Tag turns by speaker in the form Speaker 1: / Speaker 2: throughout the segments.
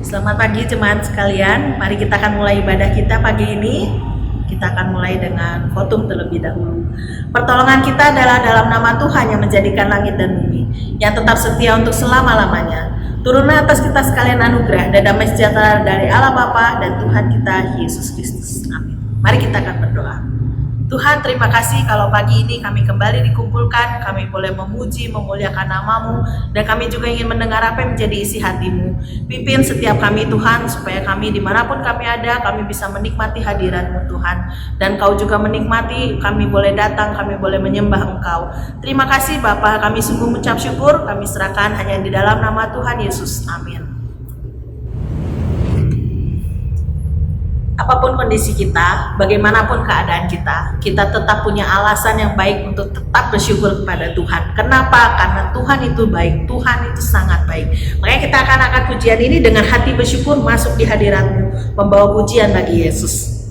Speaker 1: Selamat pagi jemaat sekalian, mari kita akan mulai ibadah kita pagi ini. Kita akan mulai dengan khotum terlebih dahulu. Pertolongan kita adalah dalam nama Tuhan yang menjadikan langit dan bumi, yang tetap setia untuk selama-lamanya. Turunlah atas kita sekalian anugerah dan damai sejahtera dari Allah Bapa dan Tuhan kita Yesus Kristus. Amin. Mari kita akan berdoa. Tuhan, terima kasih kalau pagi ini kami kembali dikumpulkan, kami boleh memuji, memuliakan nama-Mu, dan kami juga ingin mendengar apa yang menjadi isi hati-Mu. Pimpin setiap kami Tuhan, supaya kami dimanapun kami ada, kami bisa menikmati hadirat-Mu Tuhan. Dan Kau juga menikmati, kami boleh datang, kami boleh menyembah Engkau. Terima kasih Bapa, kami sungguh mengucap syukur, kami serahkan hanya di dalam nama Tuhan Yesus. Amin. Apapun kondisi kita, bagaimanapun keadaan kita tetap punya alasan yang baik untuk tetap bersyukur kepada Tuhan. Kenapa? Karena Tuhan itu baik, Tuhan itu sangat baik. Makanya kita akan angkat pujian ini dengan hati bersyukur masuk di hadirat-Mu, membawa pujian bagi Yesus.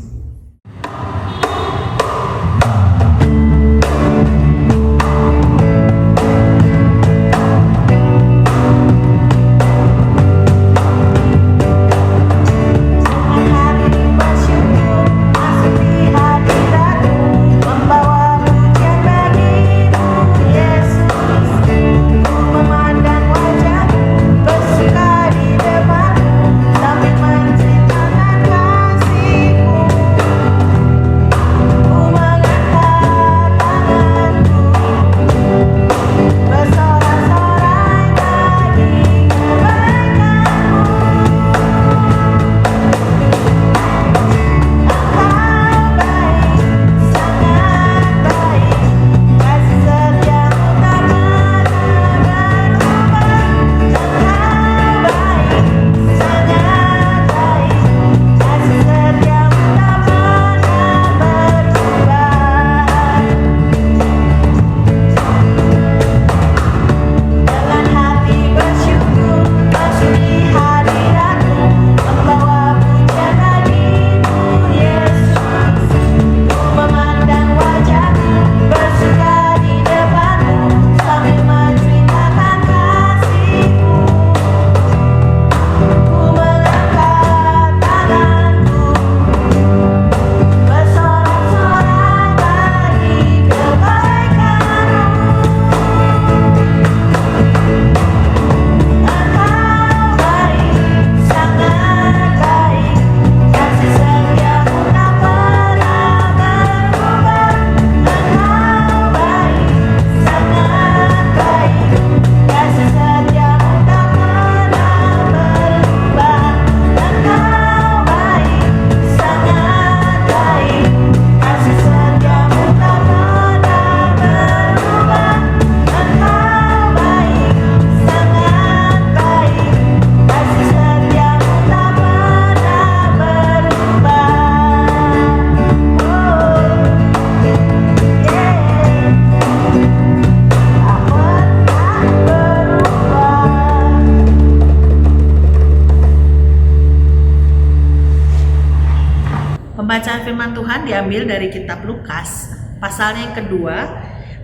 Speaker 1: Pembacaan firman Tuhan diambil dari kitab Lukas, pasalnya yang kedua,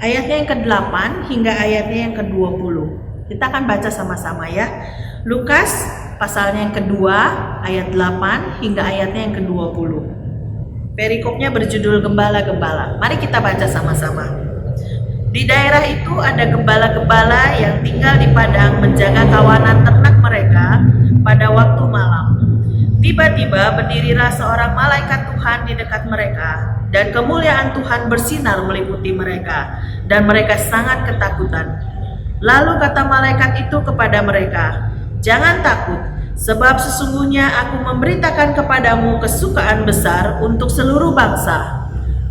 Speaker 1: ayatnya yang ke-8 hingga ayatnya yang ke-20. Kita akan baca sama-sama ya. Lukas, pasalnya yang kedua, ayat 8 hingga ayatnya yang ke-20. Perikopnya berjudul Gembala-Gembala. Mari kita baca sama-sama. Di daerah itu ada gembala-gembala yang tinggal di padang menjaga kawanan ternak mereka pada waktu malam. Tiba-tiba berdirilah seorang malaikat Tuhan di dekat mereka, dan kemuliaan Tuhan bersinar meliputi mereka, dan mereka sangat ketakutan. Lalu kata malaikat itu kepada mereka, "Jangan takut, sebab sesungguhnya aku memberitakan kepadamu kesukaan besar untuk seluruh bangsa.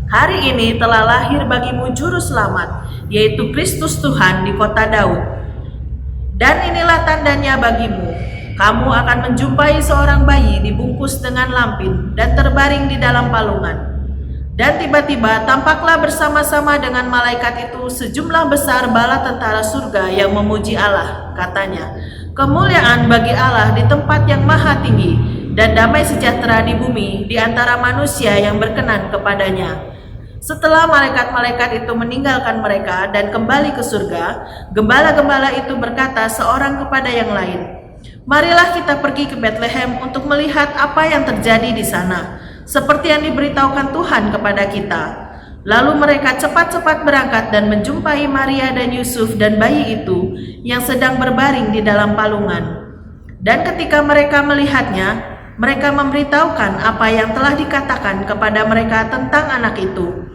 Speaker 1: Hari ini telah lahir bagimu juru selamat, yaitu Kristus Tuhan di kota Daud. Dan inilah tandanya bagimu. Kamu akan menjumpai seorang bayi dibungkus dengan lampin dan terbaring di dalam palungan." Dan tiba-tiba tampaklah bersama-sama dengan malaikat itu sejumlah besar bala tentara surga yang memuji Allah. Katanya, "Kemuliaan bagi Allah di tempat yang maha tinggi, dan damai sejahtera di bumi di antara manusia yang berkenan kepadanya." Setelah malaikat-malaikat itu meninggalkan mereka dan kembali ke surga, gembala-gembala itu berkata seorang kepada yang lain, Marilah kita pergi ke Bethlehem untuk melihat apa yang terjadi di sana, seperti yang diberitahukan Tuhan kepada kita." Lalu mereka cepat-cepat berangkat dan menjumpai Maria dan Yusuf dan bayi itu yang sedang berbaring di dalam palungan. Dan ketika mereka melihatnya, mereka memberitahukan apa yang telah dikatakan kepada mereka tentang anak itu.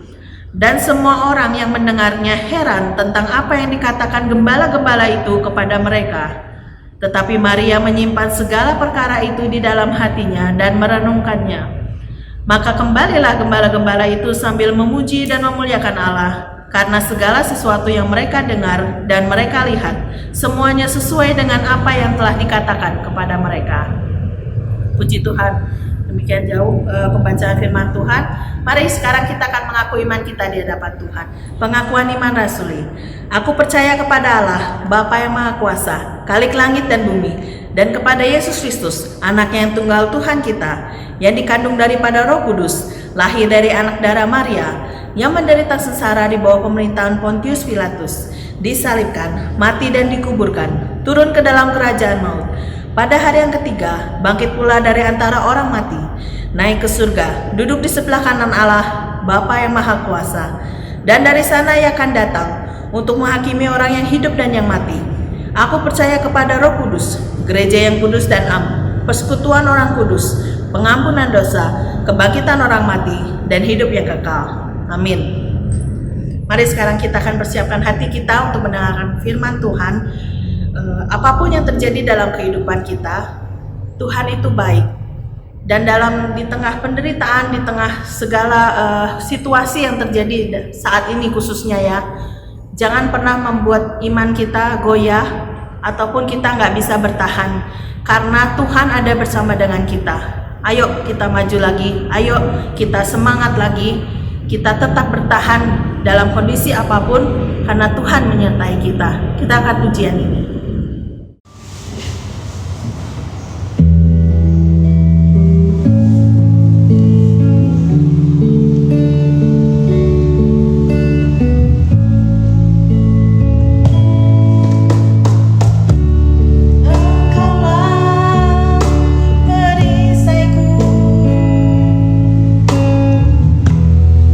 Speaker 1: Dan semua orang yang mendengarnya heran tentang apa yang dikatakan gembala-gembala itu kepada mereka. Tetapi Maria menyimpan segala perkara itu di dalam hatinya dan merenungkannya. Maka kembalilah gembala-gembala itu sambil memuji dan memuliakan Allah, karena segala sesuatu yang mereka dengar dan mereka lihat, semuanya sesuai dengan apa yang telah dikatakan kepada mereka. Puji Tuhan. Demikian jauh pembacaan firman Tuhan. Mari sekarang kita akan mengaku iman kita di hadapan Tuhan. Pengakuan iman rasuli. Aku percaya kepada Allah, Bapa yang Maha Kuasa, Khalik langit dan bumi, dan kepada Yesus Kristus, Anaknya yang tunggal Tuhan kita, yang dikandung daripada Roh Kudus, lahir dari anak darah Maria, yang menderita sengsara di bawah pemerintahan Pontius Pilatus, disalibkan, mati dan dikuburkan, turun ke dalam kerajaan maut. Pada hari yang ketiga, bangkit pula dari antara orang mati, naik ke surga, duduk di sebelah kanan Allah, Bapa yang Maha Kuasa. Dan dari sana Ia akan datang untuk menghakimi orang yang hidup dan yang mati. Aku percaya kepada Roh Kudus, gereja yang kudus dan am, persekutuan orang kudus, pengampunan dosa, kebangkitan orang mati, dan hidup yang kekal. Amin. Mari sekarang kita akan persiapkan hati kita untuk mendengarkan firman Tuhan. Apapun yang terjadi dalam kehidupan kita, Tuhan itu baik. Dan di tengah penderitaan, di tengah segala situasi yang terjadi saat ini khususnya ya, jangan pernah membuat iman kita goyah ataupun kita nggak bisa bertahan, karena Tuhan ada bersama dengan kita. Ayo kita maju lagi, ayo kita semangat lagi, kita tetap bertahan dalam kondisi apapun karena Tuhan menyertai kita. Kita akan pujian ini.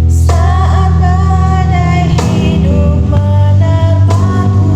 Speaker 2: Saat badai hidup menerpaku,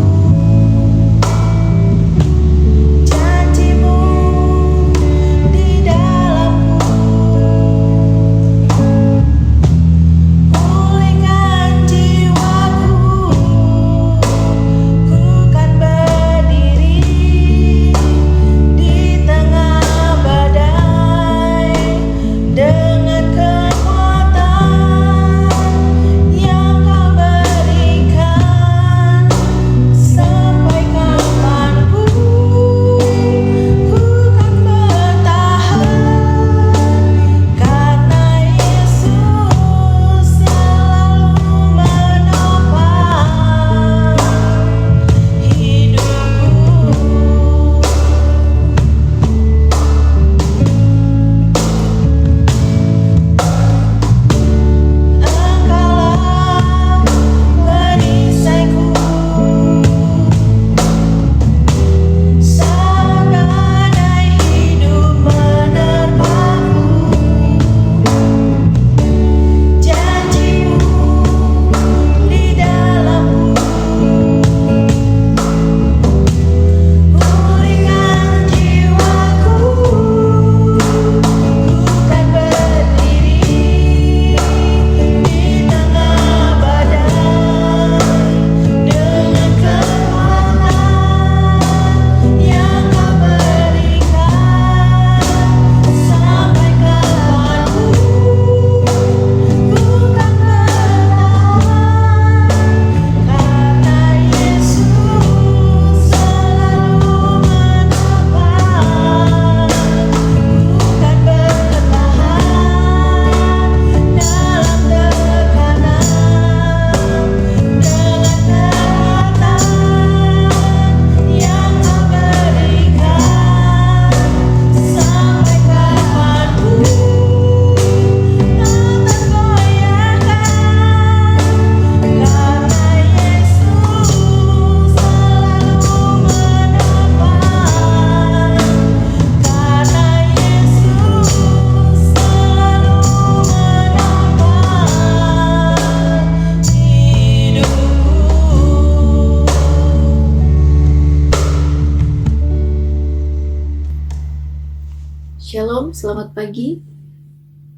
Speaker 2: Shalom, selamat pagi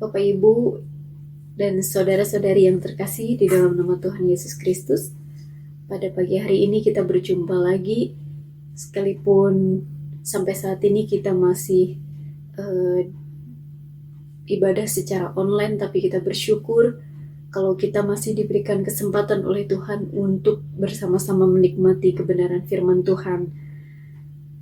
Speaker 2: Bapak Ibu dan saudara-saudari yang terkasih di dalam nama Tuhan Yesus Kristus. Pada pagi hari ini kita berjumpa lagi, sekalipun sampai saat ini kita masih ibadah secara online, tapi kita bersyukur kalau kita masih diberikan kesempatan oleh Tuhan untuk bersama-sama menikmati kebenaran firman Tuhan.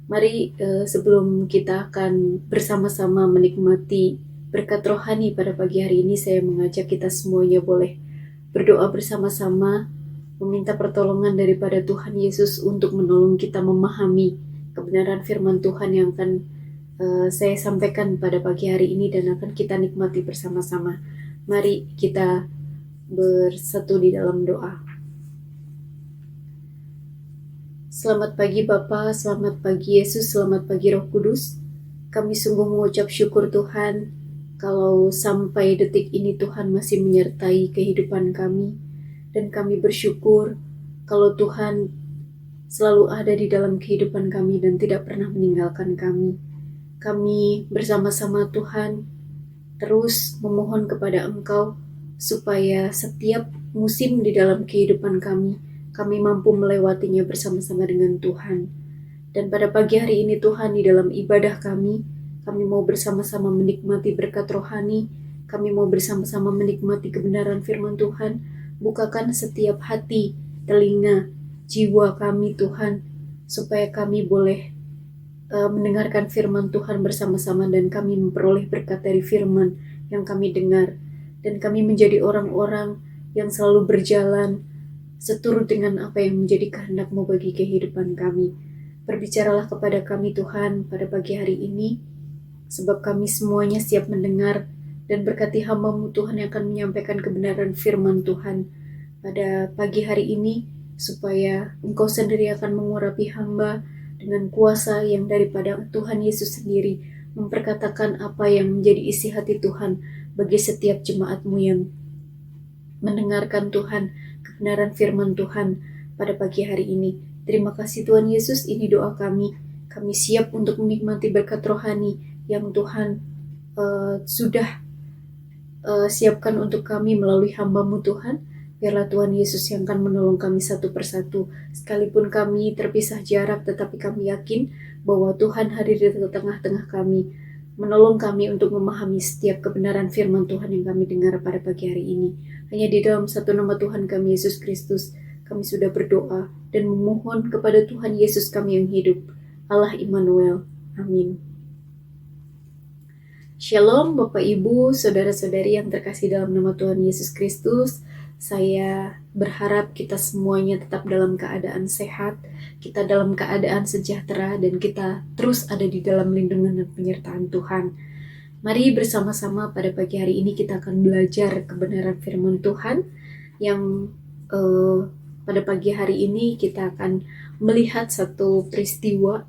Speaker 2: Mari sebelum kita akan bersama-sama menikmati berkat rohani pada pagi hari ini, saya mengajak kita semuanya boleh berdoa bersama-sama, meminta pertolongan daripada Tuhan Yesus untuk menolong kita memahami kebenaran firman Tuhan yang akan saya sampaikan pada pagi hari ini dan akan kita nikmati bersama-sama. Mari kita bersatu di dalam doa. Selamat pagi Bapa, selamat pagi Yesus, selamat pagi Roh Kudus. Kami sungguh mengucap syukur Tuhan, kalau sampai detik ini Tuhan masih menyertai kehidupan kami. Dan kami bersyukur kalau Tuhan selalu ada di dalam kehidupan kami dan tidak pernah meninggalkan kami. Kami bersama-sama Tuhan terus memohon kepada Engkau supaya setiap musim di dalam kehidupan kami mampu melewatinya bersama-sama dengan Tuhan. Dan pada pagi hari ini Tuhan, di dalam ibadah kami mau bersama-sama menikmati berkat rohani, kami mau bersama-sama menikmati kebenaran firman Tuhan. Bukakan setiap hati, telinga, jiwa kami Tuhan, supaya kami boleh mendengarkan firman Tuhan bersama-sama dan kami memperoleh berkat dari firman yang kami dengar. Dan kami menjadi orang-orang yang selalu berjalan seturut dengan apa yang menjadi kehendak-Mu bagi kehidupan kami. Berbicaralah kepada kami Tuhan pada pagi hari ini, sebab kami semuanya siap mendengar, dan berkati hamba-Mu Tuhan yang akan menyampaikan kebenaran firman Tuhan pada pagi hari ini, supaya Engkau sendiri akan mengurapi hamba dengan kuasa yang daripada Tuhan Yesus sendiri, memperkatakan apa yang menjadi isi hati Tuhan bagi setiap jemaat-Mu yang mendengarkan Tuhan, kebenaran firman Tuhan pada pagi hari ini. Terima kasih Tuhan Yesus, ini doa kami. Kami siap untuk menikmati berkat rohani yang Tuhan sudah siapkan untuk kami melalui hamba-Mu Tuhan. Biarlah Tuhan Yesus yang akan menolong kami satu persatu. Sekalipun kami terpisah jarak, tetapi kami yakin bahwa Tuhan hadir di tengah-tengah kami, menolong kami untuk memahami setiap kebenaran firman Tuhan yang kami dengar pada pagi hari ini. Hanya di dalam satu nama Tuhan kami, Yesus Kristus, kami sudah berdoa dan memohon kepada Tuhan Yesus kami yang hidup, Allah Immanuel. Amin. Shalom Bapak Ibu, saudara-saudari yang terkasih dalam nama Tuhan Yesus Kristus. Saya berharap kita semuanya tetap dalam keadaan sehat, kita dalam keadaan sejahtera, dan kita terus ada di dalam lindungan dan penyertaan Tuhan. Mari bersama-sama pada pagi hari ini kita akan belajar kebenaran firman Tuhan yang pada pagi hari ini kita akan melihat satu peristiwa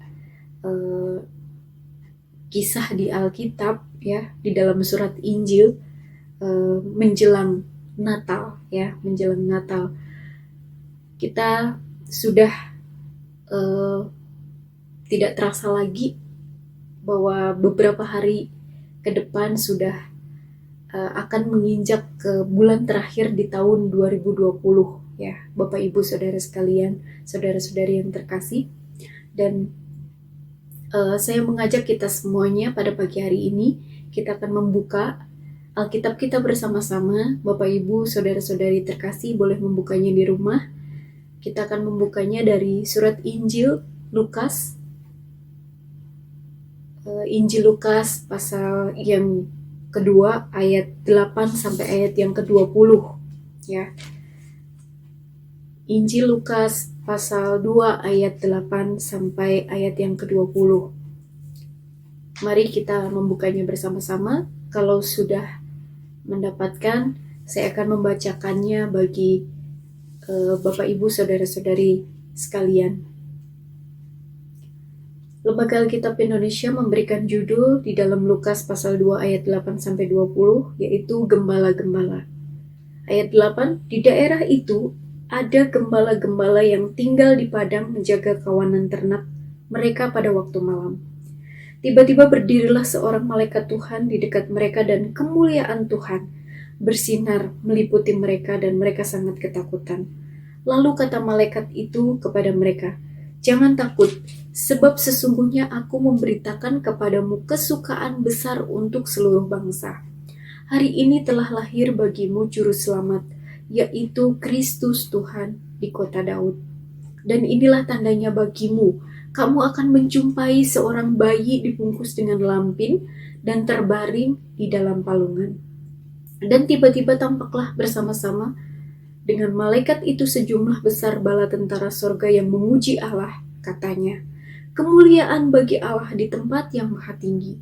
Speaker 2: kisah di Alkitab, ya, di dalam surat Injil menjelang Natal, ya, menjelang Natal. Kita sudah tidak terasa lagi bahwa beberapa hari ke depan sudah akan menginjak ke bulan terakhir di tahun 2020, ya Bapak Ibu saudara sekalian, saudara-saudari yang terkasih. Dan saya mengajak kita semuanya pada pagi hari ini, kita akan membuka Alkitab kita bersama-sama. Bapak Ibu saudara-saudari terkasih boleh membukanya di rumah. Kita akan membukanya dari surat Injil Lukas, Injil Lukas pasal yang kedua ayat 8 sampai ayat yang ke-20, ya. Injil Lukas pasal 2 ayat 8 sampai ayat yang ke-20. Mari kita membukanya bersama-sama. Kalau sudah mendapatkan, saya akan membacakannya bagi Bapak Ibu saudara-saudari sekalian. Lembaga Alkitab Indonesia memberikan judul di dalam Lukas pasal 2 ayat 8 sampai 20, yaitu gembala-gembala. Ayat 8, di daerah itu ada gembala-gembala yang tinggal di padang menjaga kawanan ternak mereka pada waktu malam. Tiba-tiba berdirilah seorang malaikat Tuhan di dekat mereka dan kemuliaan Tuhan bersinar meliputi mereka dan mereka sangat ketakutan. Lalu kata malaikat itu kepada mereka, "Jangan takut, sebab sesungguhnya aku memberitakan kepadamu kesukaan besar untuk seluruh bangsa. Hari ini telah lahir bagimu juru selamat, yaitu Kristus Tuhan di kota Daud. Dan inilah tandanya bagimu, kamu akan menjumpai seorang bayi dibungkus dengan lampin dan terbaring di dalam palungan." Dan tiba-tiba tampaklah bersama-sama dengan malaikat itu sejumlah besar bala tentara sorga yang memuji Allah, katanya, "Kemuliaan bagi Allah di tempat yang maha tinggi,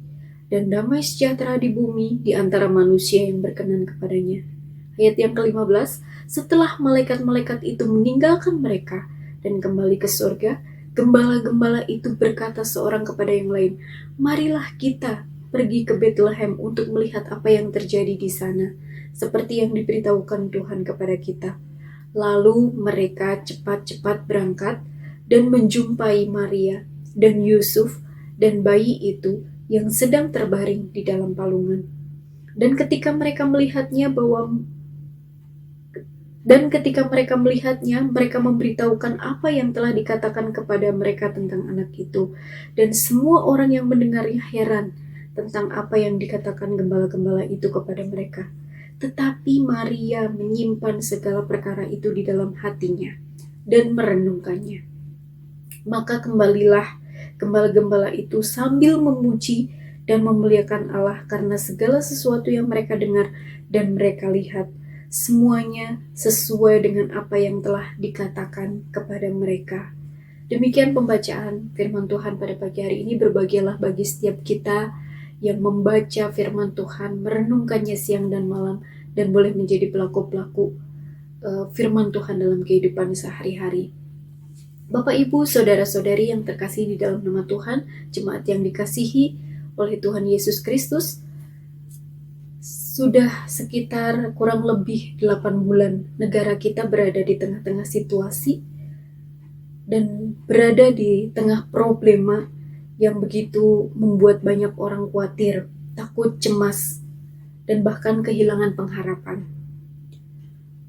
Speaker 2: dan damai sejahtera di bumi di antara manusia yang berkenan kepadanya." Ayat yang ke-15, setelah malaikat-malaikat itu meninggalkan mereka dan kembali ke sorga, gembala-gembala itu berkata seorang kepada yang lain, "Marilah kita pergi ke Bethlehem untuk melihat apa yang terjadi di sana, seperti yang diberitahukan Tuhan kepada kita." Lalu mereka cepat-cepat berangkat dan menjumpai Maria dan Yusuf dan bayi itu yang sedang terbaring di dalam palungan. Dan ketika mereka melihatnya, mereka memberitahukan apa yang telah dikatakan kepada mereka tentang anak itu. Dan semua orang yang mendengarnya heran tentang apa yang dikatakan gembala-gembala itu kepada mereka. Tetapi Maria menyimpan segala perkara itu di dalam hatinya dan merenungkannya. Maka kembalilah gembala-gembala itu sambil memuji dan memuliakan Allah karena segala sesuatu yang mereka dengar dan mereka lihat, semuanya sesuai dengan apa yang telah dikatakan kepada mereka. Demikian pembacaan firman Tuhan pada pagi hari ini. Berbahagialah bagi setiap kita yang membaca firman Tuhan, merenungkannya siang dan malam, dan boleh menjadi pelaku-pelaku firman Tuhan dalam kehidupan sehari-hari. Bapak, Ibu, Saudara-saudari yang terkasih di dalam nama Tuhan, jemaat yang dikasihi oleh Tuhan Yesus Kristus, sudah sekitar kurang lebih 8 bulan negara kita berada di tengah-tengah situasi dan berada di tengah problema yang begitu membuat banyak orang khawatir, takut, cemas, dan bahkan kehilangan pengharapan.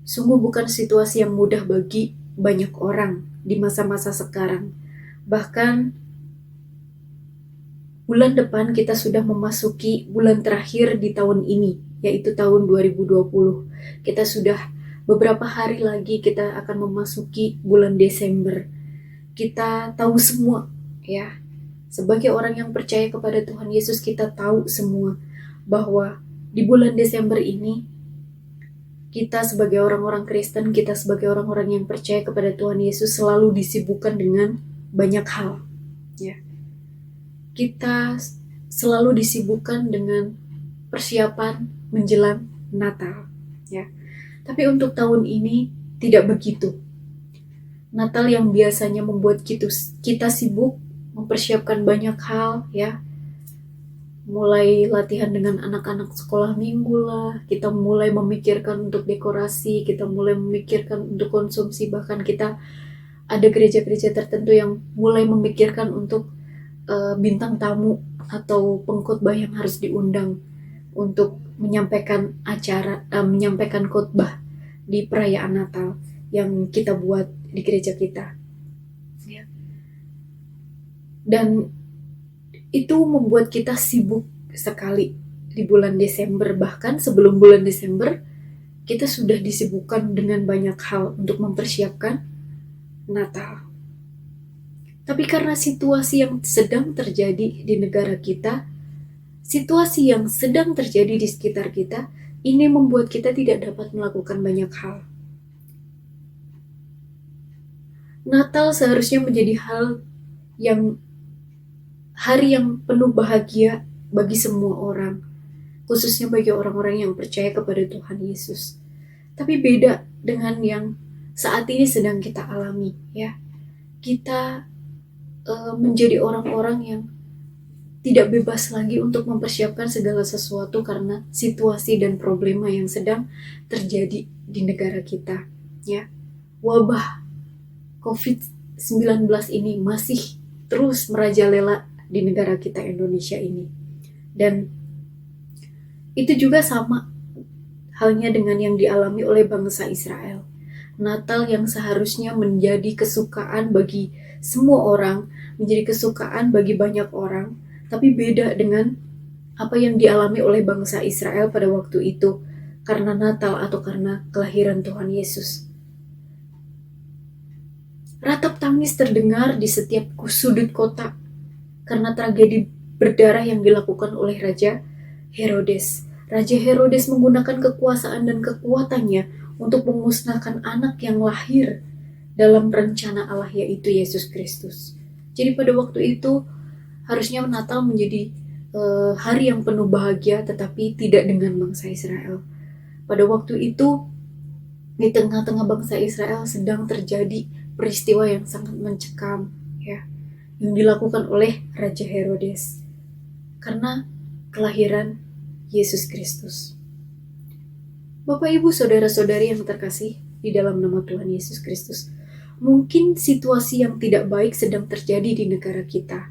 Speaker 2: Sungguh bukan situasi yang mudah bagi banyak orang di masa-masa sekarang. Bahkan bulan depan kita sudah memasuki bulan terakhir di tahun ini, yaitu tahun 2020. Kita sudah beberapa hari lagi kita akan memasuki bulan Desember. Kita tahu semua, ya. Sebagai orang yang percaya kepada Tuhan Yesus, kita tahu semua bahwa di bulan Desember ini, kita sebagai orang-orang Kristen, kita sebagai orang-orang yang percaya kepada Tuhan Yesus selalu disibukkan dengan banyak hal. Ya. Kita selalu disibukkan dengan persiapan menjelang Natal. Ya. Tapi untuk tahun ini tidak begitu. Natal yang biasanya membuat kita sibuk mempersiapkan banyak hal, ya, mulai latihan dengan anak-anak sekolah minggu lah, kita mulai memikirkan untuk dekorasi, kita mulai memikirkan untuk konsumsi, bahkan kita ada gereja-gereja tertentu yang mulai memikirkan untuk bintang tamu atau pengkhotbah yang harus diundang untuk menyampaikan menyampaikan khotbah di perayaan Natal yang kita buat di gereja kita. Dan itu membuat kita sibuk sekali di bulan Desember. Bahkan sebelum bulan Desember, kita sudah disibukkan dengan banyak hal untuk mempersiapkan Natal. Tapi karena situasi yang sedang terjadi di negara kita, situasi yang sedang terjadi di sekitar kita, ini membuat kita tidak dapat melakukan banyak hal. Natal seharusnya menjadi hari yang penuh bahagia bagi semua orang, khususnya bagi orang-orang yang percaya kepada Tuhan Yesus. Tapi beda dengan yang saat ini sedang kita alami, ya. Kita menjadi orang-orang yang tidak bebas lagi untuk mempersiapkan segala sesuatu karena situasi dan problema yang sedang terjadi di negara kita, ya. Wabah COVID-19 ini masih terus merajalela di negara kita Indonesia ini. Dan itu juga sama halnya dengan yang dialami oleh bangsa Israel. Natal yang seharusnya menjadi kesukaan bagi semua orang, menjadi kesukaan bagi banyak orang, tapi beda dengan apa yang dialami oleh bangsa Israel pada waktu itu karena Natal atau karena kelahiran Tuhan Yesus. Ratap tangis terdengar di setiap sudut kota karena tragedi berdarah yang dilakukan oleh Raja Herodes. Raja Herodes menggunakan kekuasaan dan kekuatannya untuk memusnahkan anak yang lahir dalam rencana Allah, yaitu Yesus Kristus. Jadi pada waktu itu harusnya Natal menjadi hari yang penuh bahagia, tetapi tidak dengan bangsa Israel. Pada waktu itu di tengah-tengah bangsa Israel sedang terjadi peristiwa yang sangat mencekam, ya, yang dilakukan oleh Raja Herodes karena kelahiran Yesus Kristus. Bapak, Ibu, saudara-saudari yang terkasih di dalam nama Tuhan Yesus Kristus, mungkin situasi yang tidak baik sedang terjadi di negara kita,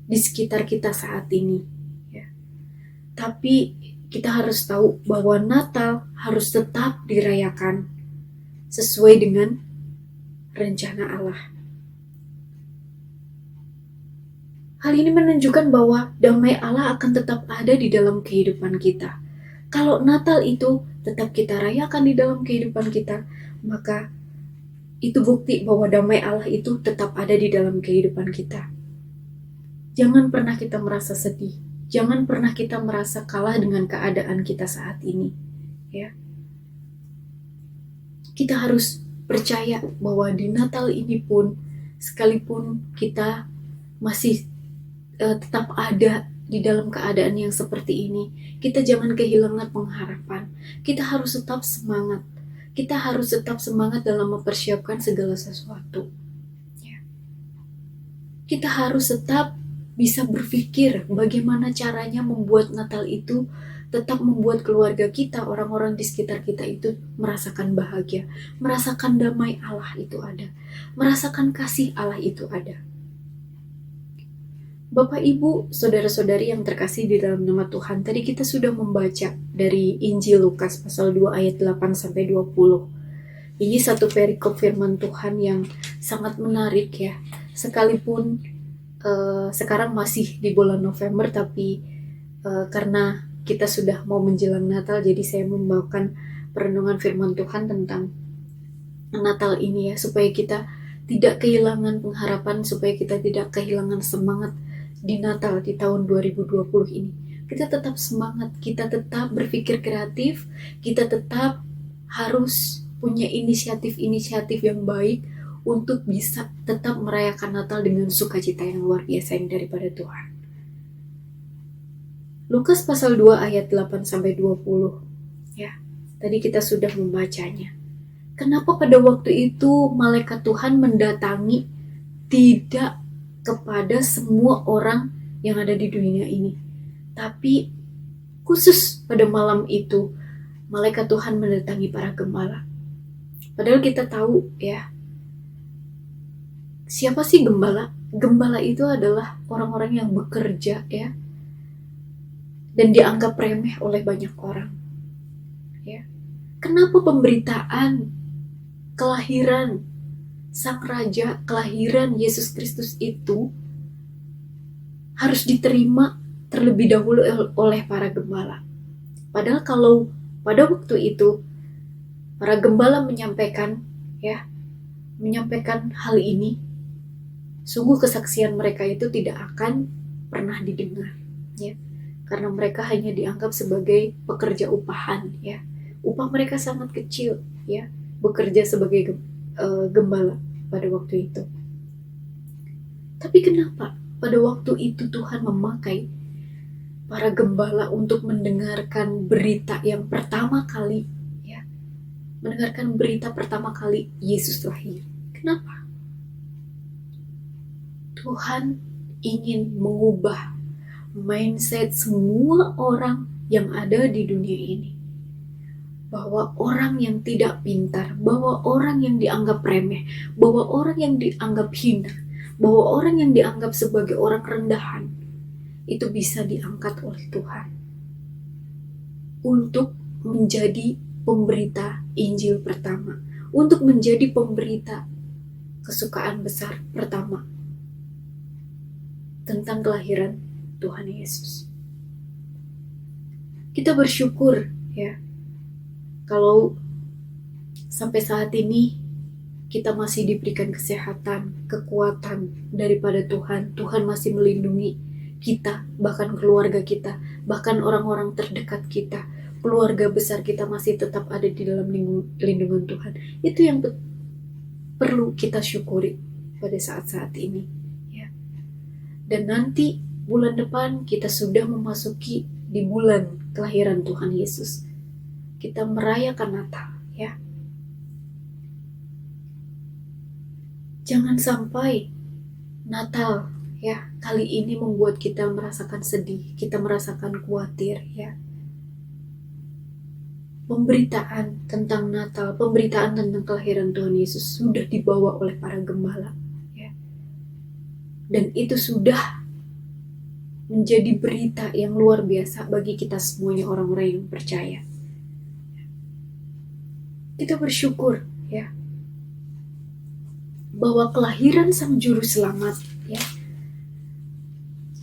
Speaker 2: di sekitar kita saat ini, ya. Tapi kita harus tahu bahwa Natal harus tetap dirayakan sesuai dengan rencana Allah. Hal ini menunjukkan bahwa damai Allah akan tetap ada di dalam kehidupan kita. Kalau Natal itu tetap kita rayakan di dalam kehidupan kita, maka itu bukti bahwa damai Allah itu tetap ada di dalam kehidupan kita. Jangan pernah kita merasa sedih. Jangan pernah kita merasa kalah dengan keadaan kita saat ini. Ya. Kita harus percaya bahwa di Natal ini pun, sekalipun kita masih tetap ada di dalam keadaan yang seperti ini, kita jangan kehilangan pengharapan. Kita harus tetap semangat. Kita harus tetap semangat dalam mempersiapkan segala sesuatu. Ya. Kita harus tetap bisa berpikir bagaimana caranya membuat Natal itu tetap membuat keluarga kita, orang-orang di sekitar kita itu merasakan bahagia, merasakan damai Allah itu ada, merasakan kasih Allah itu ada. Bapak, Ibu, saudara-saudari yang terkasih di dalam nama Tuhan, tadi kita sudah membaca dari Injil Lukas pasal 2 ayat 8-20. Ini satu perikop firman Tuhan yang sangat menarik, ya. Sekalipun sekarang masih di bulan November, tapi karena kita sudah mau menjelang Natal, jadi saya membawakan perenungan firman Tuhan tentang Natal ini, ya, supaya kita tidak kehilangan pengharapan, supaya kita tidak kehilangan semangat di Natal di tahun 2020 ini. Kita tetap semangat, kita tetap berpikir kreatif, kita tetap harus punya inisiatif-inisiatif yang baik untuk bisa tetap merayakan Natal dengan sukacita yang luar biasa yang daripada Tuhan. Lukas pasal 2 ayat 8-20. Ya, tadi kita sudah membacanya. Kenapa pada waktu itu malaikat Tuhan mendatangi tidak kepada semua orang yang ada di dunia ini, tapi khusus pada malam itu malaikat Tuhan mendatangi para gembala. Padahal kita tahu, ya, siapa sih gembala? Gembala itu adalah orang-orang yang bekerja, ya, dan dianggap remeh oleh banyak orang, ya. Kenapa pemberitaan kelahiran Sang Raja, kelahiran Yesus Kristus itu harus diterima terlebih dahulu oleh para gembala? Padahal kalau pada waktu itu para gembala menyampaikan hal ini, sungguh kesaksian mereka itu tidak akan pernah didengar, ya, karena mereka hanya dianggap sebagai pekerja upahan, ya. Upah mereka sangat kecil, ya, bekerja sebagai gembala pada waktu itu. Tapi kenapa pada waktu itu Tuhan memakai para gembala untuk mendengarkan berita yang pertama kali, ya, mendengarkan berita pertama kali Yesus lahir? Kenapa? Tuhan ingin mengubah mindset semua orang yang ada di dunia ini, bahwa orang yang tidak pintar, bahwa orang yang dianggap remeh, bahwa orang yang dianggap hina, bahwa orang yang dianggap sebagai orang rendahan itu bisa diangkat oleh Tuhan untuk menjadi pemberita Injil pertama, untuk menjadi pemberita kesukaan besar pertama tentang kelahiran Tuhan Yesus. Kita bersyukur ya, kalau sampai saat ini kita masih diberikan kesehatan, kekuatan daripada Tuhan. Tuhan masih melindungi kita, bahkan keluarga kita, bahkan orang-orang terdekat kita, keluarga besar kita masih tetap ada di dalam lindungan Tuhan. Itu yang perlu kita syukuri pada saat-saat ini ya. Dan nanti bulan depan kita sudah memasuki di bulan kelahiran Tuhan Yesus. Kita merayakan Natal ya. Jangan sampai Natal ya kali ini membuat kita merasakan sedih, kita merasakan khawatir ya. Pemberitaan tentang Natal, pemberitaan tentang kelahiran Tuhan Yesus sudah dibawa oleh para gembala ya. Dan itu sudah menjadi berita yang luar biasa bagi kita semuanya, orang-orang yang percaya. Kita bersyukur ya bahwa kelahiran Sang Juru Selamat ya,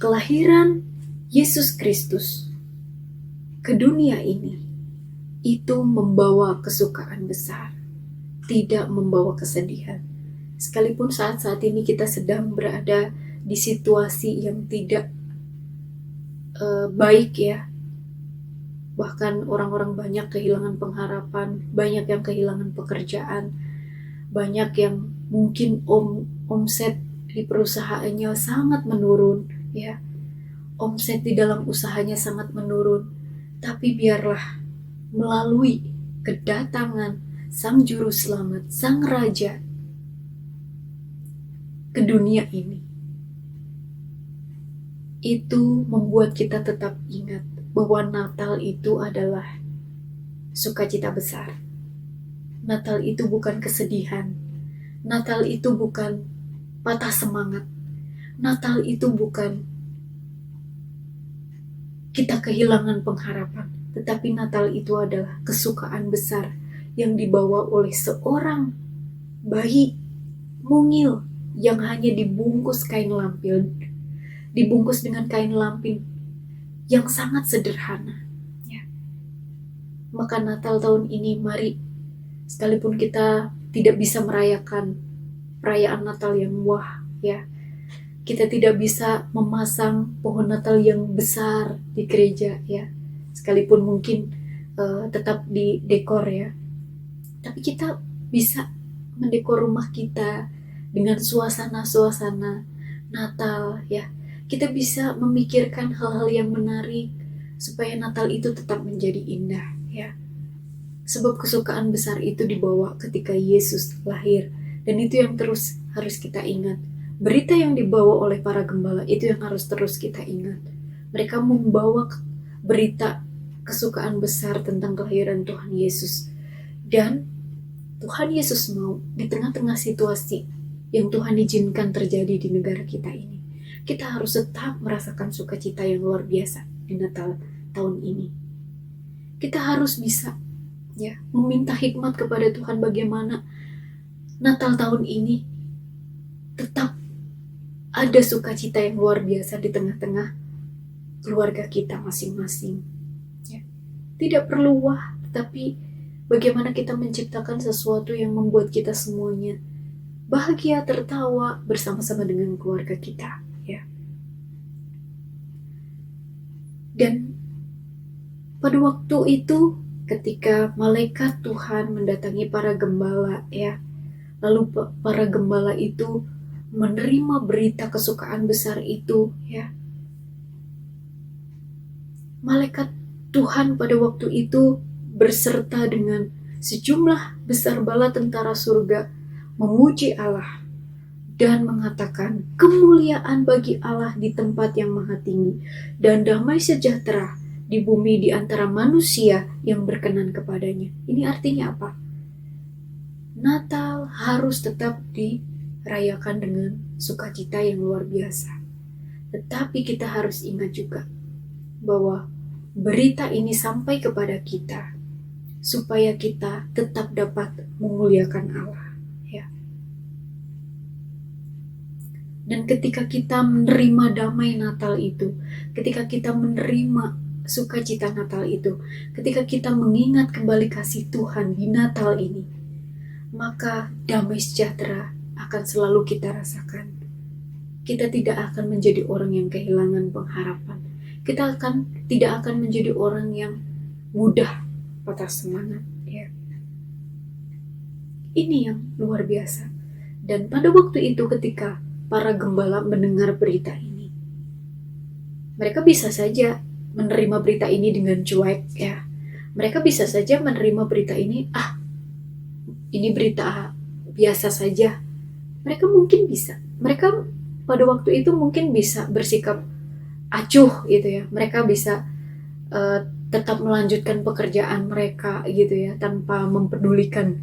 Speaker 2: kelahiran Yesus Kristus ke dunia ini itu membawa kesukaan besar, tidak membawa kesedihan. Sekalipun saat-saat ini kita sedang berada di situasi yang tidak baik ya, bahkan orang-orang banyak kehilangan pengharapan, banyak yang kehilangan pekerjaan, banyak yang mungkin omset di perusahaannya sangat menurun ya, omset di dalam usahanya sangat menurun. Tapi biarlah melalui kedatangan Sang Juru Selamat, Sang Raja ke dunia ini, itu membuat kita tetap ingat bahwa Natal itu adalah sukacita besar. Natal itu bukan kesedihan. Natal itu bukan patah semangat. Natal itu bukan kita kehilangan pengharapan. Tetapi Natal itu adalah kesukaan besar yang dibawa oleh seorang bayi mungil yang hanya dibungkus kain lampin, dibungkus dengan kain lampin yang sangat sederhana ya. Maka Natal tahun ini mari, sekalipun kita tidak bisa merayakan perayaan Natal yang wah ya, kita tidak bisa memasang pohon Natal yang besar di gereja ya, sekalipun mungkin tetap di dekor ya, tapi kita bisa mendekor rumah kita dengan suasana-suasana Natal ya. Kita bisa memikirkan hal-hal yang menarik supaya Natal itu tetap menjadi indah ya. Sebab kesukaan besar itu dibawa ketika Yesus lahir, dan itu yang terus harus kita ingat. Berita yang dibawa oleh para gembala itu yang harus terus kita ingat. Mereka membawa berita kesukaan besar tentang kelahiran Tuhan Yesus. Dan Tuhan Yesus mau di tengah-tengah situasi yang Tuhan izinkan terjadi di negara kita ini, kita harus tetap merasakan sukacita yang luar biasa di Natal tahun ini. Kita harus bisa ya meminta hikmat kepada Tuhan bagaimana Natal tahun ini tetap ada sukacita yang luar biasa di tengah-tengah keluarga kita masing-masing ya. Tidak perlu wah, tetapi bagaimana kita menciptakan sesuatu yang membuat kita semuanya bahagia, tertawa bersama-sama dengan keluarga kita ya. Dan pada waktu itu ketika malaikat Tuhan mendatangi para gembala ya, lalu para gembala itu menerima berita kesukaan besar itu ya. Malaikat Tuhan pada waktu itu berserta dengan sejumlah besar bala tentara surga memuji Allah dan mengatakan, kemuliaan bagi Allah di tempat yang maha tinggi, dan damai sejahtera di bumi di antara manusia yang berkenan kepadanya. Ini artinya apa? Natal harus tetap rayakan dengan sukacita yang luar biasa. Tetapi kita harus ingat juga bahwa berita ini sampai kepada kita supaya kita tetap dapat memuliakan Allah, ya. Dan ketika kita menerima damai Natal itu, ketika kita menerima sukacita Natal itu, ketika kita mengingat kembali kasih Tuhan di Natal ini, maka damai sejahtera akan selalu kita rasakan. Kita tidak akan menjadi orang yang kehilangan pengharapan. Kita tidak akan menjadi orang yang mudah patah semangat, ya. Ini yang luar biasa. Dan pada waktu itu ketika para gembala mendengar berita ini, mereka bisa saja menerima berita ini dengan cuek, ya. Mereka bisa saja menerima berita ini, ini berita biasa saja. Mereka mungkin bisa. Mereka pada waktu itu mungkin bisa bersikap acuh gitu ya. Mereka bisa tetap melanjutkan pekerjaan mereka gitu ya, tanpa mempedulikan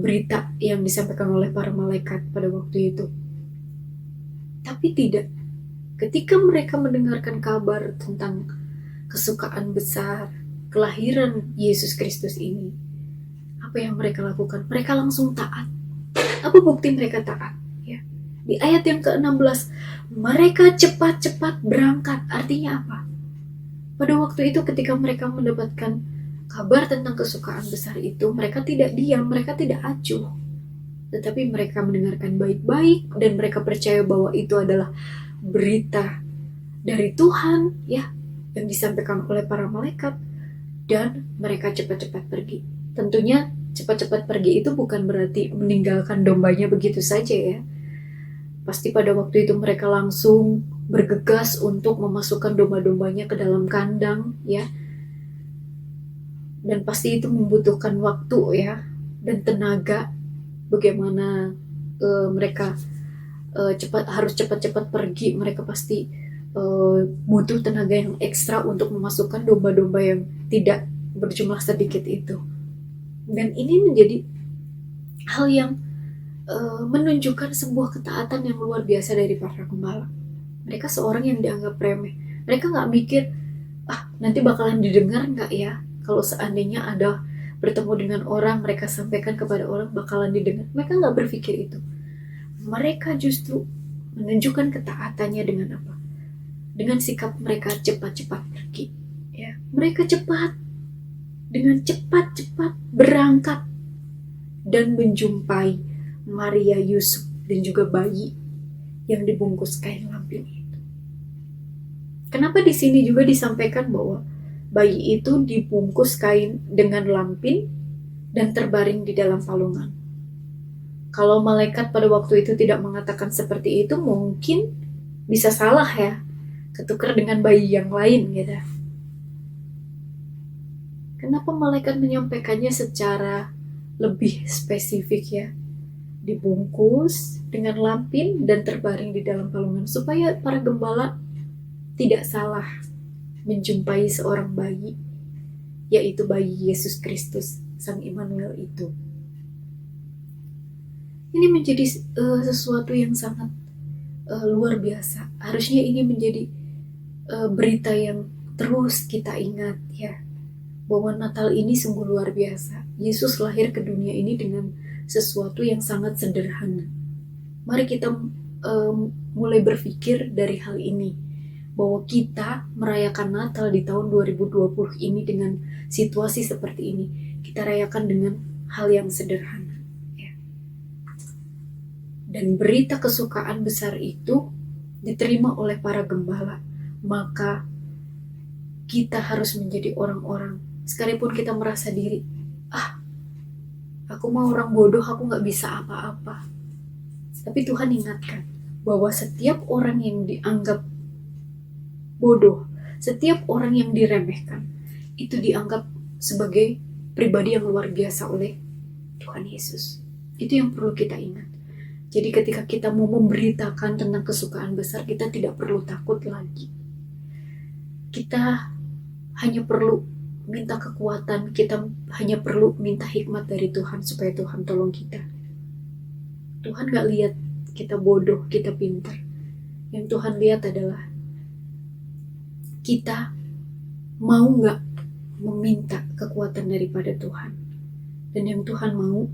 Speaker 2: berita yang disampaikan oleh para malaikat pada waktu itu. Tapi tidak. Ketika mereka mendengarkan kabar tentang kesukaan besar kelahiran Yesus Kristus ini, apa yang mereka lakukan? Mereka langsung taat. Apa bukti mereka taat? Ya. Di ayat yang ke-16, mereka cepat-cepat berangkat. Artinya apa? Pada waktu itu ketika mereka mendapatkan kabar tentang kesukaan besar itu, mereka tidak diam, mereka tidak acuh. Tetapi mereka mendengarkan baik-baik dan mereka percaya bahwa itu adalah berita dari Tuhan, ya, yang disampaikan oleh para malaikat, dan mereka cepat-cepat pergi. Tentunya cepat-cepat pergi itu bukan berarti meninggalkan dombanya begitu saja, ya. Pasti pada waktu itu mereka langsung bergegas untuk memasukkan domba-dombanya ke dalam kandang, ya. Dan pasti itu membutuhkan waktu, ya, dan tenaga. Bagaimana mereka harus cepat-cepat pergi. Mereka pasti butuh tenaga yang ekstra untuk memasukkan domba-domba yang tidak berjumlah sedikit itu. Dan ini menjadi hal yang menunjukkan sebuah ketaatan yang luar biasa dari para gembala. Mereka seorang yang dianggap remeh. Mereka gak mikir, nanti bakalan didengar gak ya? Kalau seandainya ada bertemu dengan orang, mereka sampaikan kepada orang, bakalan didengar. Mereka gak berpikir itu. Mereka justru menunjukkan ketaatannya dengan apa? Dengan sikap mereka cepat-cepat pergi. Ya, mereka dengan cepat-cepat berangkat dan menjumpai Maria, Yusuf, dan juga bayi yang dibungkus kain lampin itu. Kenapa di sini juga disampaikan bahwa bayi itu dibungkus kain dengan lampin dan terbaring di dalam palungan? Kalau malaikat pada waktu itu tidak mengatakan seperti itu, mungkin bisa salah ya, ketukar dengan bayi yang lain gitu. Kenapa malaikat menyampaikannya secara lebih spesifik ya? Dibungkus dengan lampin dan terbaring di dalam palungan, supaya para gembala tidak salah menjumpai seorang bayi, yaitu bayi Yesus Kristus, Sang Immanuel itu. Ini menjadi sesuatu yang sangat luar biasa. Harusnya ini menjadi berita yang terus kita ingat ya, bahwa Natal ini sungguh luar biasa. Yesus lahir ke dunia ini dengan sesuatu yang sangat sederhana. Mari kita mulai berpikir dari hal ini, bahwa kita merayakan Natal di tahun 2020 ini dengan situasi seperti ini. Kita rayakan dengan hal yang sederhana. Ya. Dan berita kesukaan besar itu diterima oleh para gembala. Maka kita harus menjadi orang-orang, sekalipun kita merasa diri, aku mau orang bodoh, aku gak bisa apa-apa. Tapi Tuhan ingatkan bahwa setiap orang yang dianggap bodoh, setiap orang yang diremehkan, itu dianggap sebagai pribadi yang luar biasa oleh Tuhan Yesus. Itu yang perlu kita ingat. Jadi ketika kita mau memberitakan tentang kesukaan besar, kita tidak perlu takut lagi. Kita hanya perlu minta kekuatan, kita hanya perlu minta hikmat dari Tuhan supaya Tuhan tolong kita. Tuhan gak lihat kita bodoh, kita pintar. Yang Tuhan lihat adalah kita mau gak meminta kekuatan daripada Tuhan. Dan yang Tuhan mau,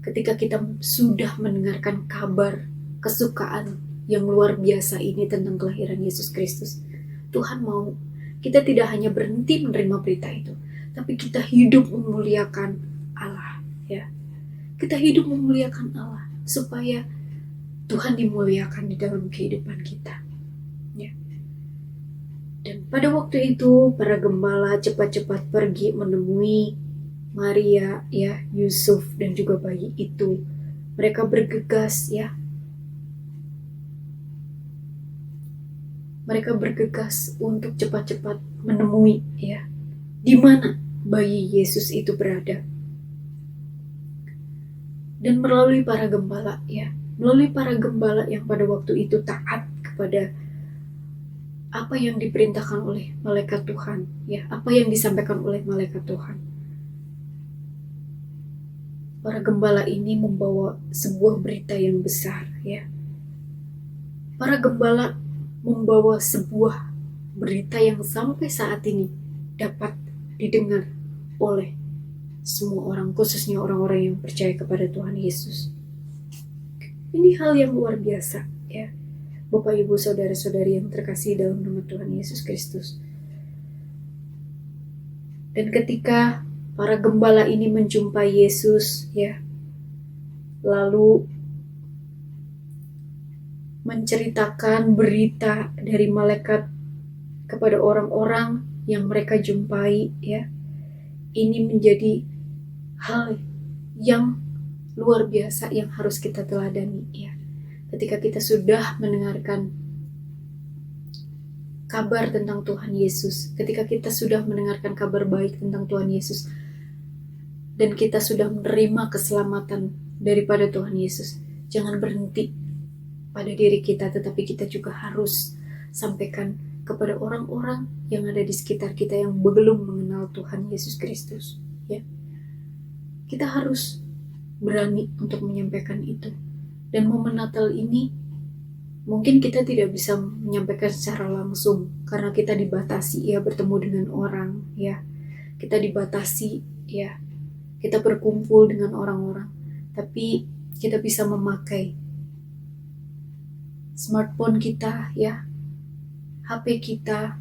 Speaker 2: ketika kita sudah mendengarkan kabar kesukaan yang luar biasa ini tentang kelahiran Yesus Kristus, Tuhan mau kita tidak hanya berhenti menerima berita itu, tapi kita hidup memuliakan Allah, ya. Kita hidup memuliakan Allah supaya Tuhan dimuliakan di dalam kehidupan kita, ya. Dan pada waktu itu para gembala cepat-cepat pergi menemui Maria, ya, Yusuf dan juga bayi itu. Mereka bergegas, ya. Mereka bergegas untuk cepat-cepat menemui, ya, di mana bayi Yesus itu berada. Dan melalui para gembala, ya, melalui para gembala yang pada waktu itu taat kepada apa yang diperintahkan oleh malaikat Tuhan, ya, apa yang disampaikan oleh malaikat Tuhan. Para gembala ini membawa sebuah berita yang besar, ya. Para gembala membawa sebuah berita yang sampai saat ini dapat didengar oleh semua orang, khususnya orang-orang yang percaya kepada Tuhan Yesus. Ini hal yang luar biasa, ya, Bapak Ibu Saudara-saudari yang terkasih dalam nama Tuhan Yesus Kristus. Dan ketika para gembala ini menjumpai Yesus, ya, lalu menceritakan berita dari malaikat kepada orang-orang yang mereka jumpai, ya. Ini menjadi hal yang luar biasa yang harus kita teladani, ya. Ketika kita sudah mendengarkan kabar tentang Tuhan Yesus, ketika kita sudah mendengarkan kabar baik tentang Tuhan Yesus, dan kita sudah menerima keselamatan daripada Tuhan Yesus, jangan berhenti pada diri kita, tetapi kita juga harus sampaikan kepada orang-orang yang ada di sekitar kita yang belum mengenal Tuhan Yesus Kristus, ya. Kita harus berani untuk menyampaikan itu. Dan momen Natal ini mungkin kita tidak bisa menyampaikan secara langsung karena kita dibatasi, ya, bertemu dengan orang, ya. Kita dibatasi, ya. Kita berkumpul dengan orang-orang, tapi kita bisa memakai smartphone kita, ya, HP kita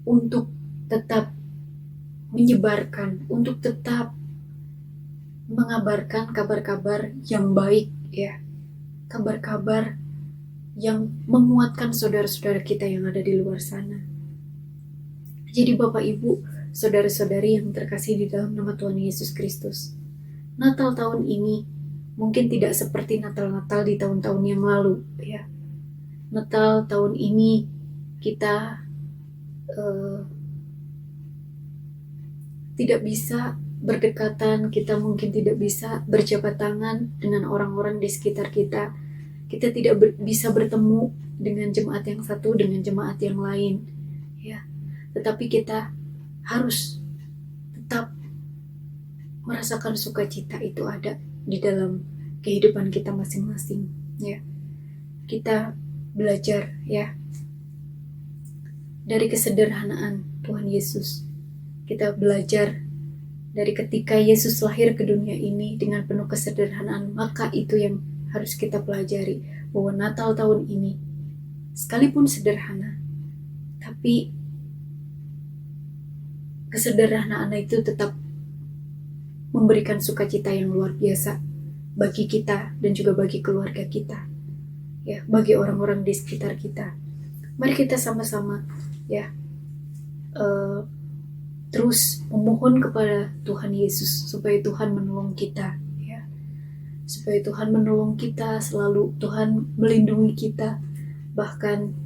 Speaker 2: untuk tetap menyebarkan, untuk tetap mengabarkan kabar-kabar yang baik, ya, kabar-kabar yang menguatkan saudara-saudara kita yang ada di luar sana. Jadi Bapak Ibu, saudara-saudari yang terkasih di dalam nama Tuhan Yesus Kristus, Natal tahun ini mungkin tidak seperti Natal-Natal di tahun-tahun yang lalu, ya. Natal tahun ini kita tidak bisa berdekatan, kita mungkin tidak bisa berjabat tangan dengan orang-orang di sekitar kita. Kita tidak bisa bertemu dengan jemaat yang satu dengan jemaat yang lain, ya. Tetapi kita harus tetap merasakan sukacita itu ada di dalam kehidupan kita masing-masing, ya. Kita belajar, ya, dari kesederhanaan Tuhan Yesus. Kita belajar dari ketika Yesus lahir ke dunia ini dengan penuh kesederhanaan, maka itu yang harus kita pelajari, bahwa Natal tahun ini sekalipun sederhana, tapi kesederhanaan itu tetap memberikan sukacita yang luar biasa bagi kita dan juga bagi keluarga kita, ya, bagi orang-orang di sekitar kita. Mari kita sama-sama, ya, terus memohon kepada Tuhan Yesus supaya Tuhan menolong kita, ya, supaya Tuhan menolong kita selalu, Tuhan melindungi kita, bahkan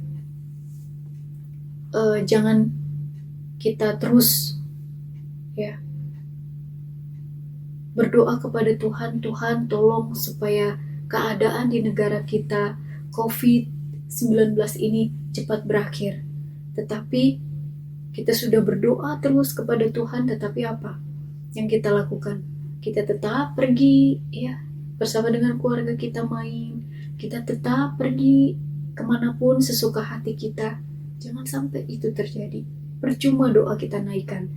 Speaker 2: jangan kita terus, ya, berdoa kepada Tuhan, Tuhan tolong supaya keadaan di negara kita COVID-19 ini cepat berakhir. Tetapi kita sudah berdoa terus kepada Tuhan, tetapi apa yang kita lakukan? Kita tetap pergi, ya, bersama dengan keluarga kita main, Kita tetap pergi kemanapun sesuka hati kita. Jangan sampai itu terjadi. Percuma doa kita naikkan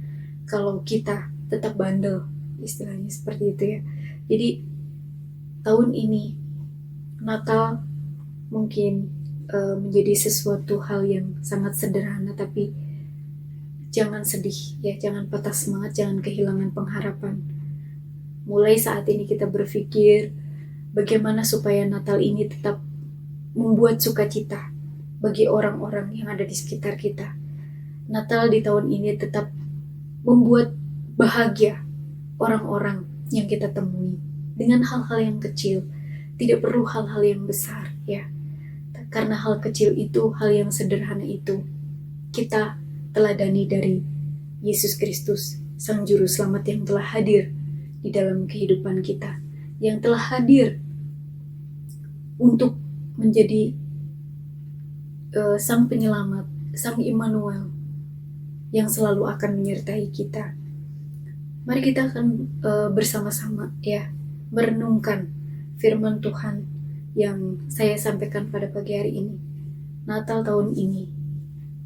Speaker 2: kalau kita tetap bandel, istilahnya seperti itu ya. Jadi tahun ini Natal mungkin menjadi sesuatu hal yang sangat sederhana, tapi jangan sedih ya, jangan patah semangat, jangan kehilangan pengharapan. Mulai saat ini kita berpikir bagaimana supaya Natal ini tetap membuat sukacita bagi orang-orang yang ada di sekitar kita. Natal di tahun ini tetap membuat bahagia orang-orang yang kita temui dengan hal-hal yang kecil. Tidak perlu hal-hal yang besar ya. Karena hal kecil itu, hal yang sederhana itu, kita teladani dari Yesus Kristus, Sang Juru Selamat yang telah hadir di dalam kehidupan kita, yang telah hadir untuk menjadi Sang Penyelamat, Sang Immanuel, yang selalu akan menyertai kita. Mari kita akan bersama-sama ya merenungkan firman Tuhan yang saya sampaikan pada pagi hari ini. Natal tahun ini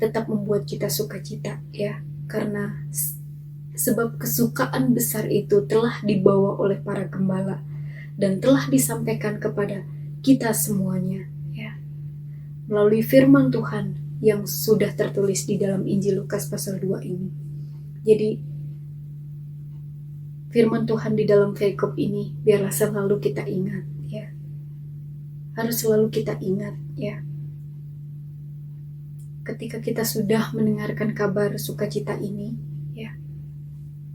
Speaker 2: tetap membuat kita sukacita ya, karena sebab kesukaan besar itu telah dibawa oleh para gembala dan telah disampaikan kepada kita semuanya ya, melalui firman Tuhan yang sudah tertulis di dalam Injil Lukas pasal 2 ini. Jadi firman Tuhan di dalam perikop ini biarlah selalu kita ingat ya. Harus selalu kita ingat ya. Ketika kita sudah mendengarkan kabar sukacita ini ya,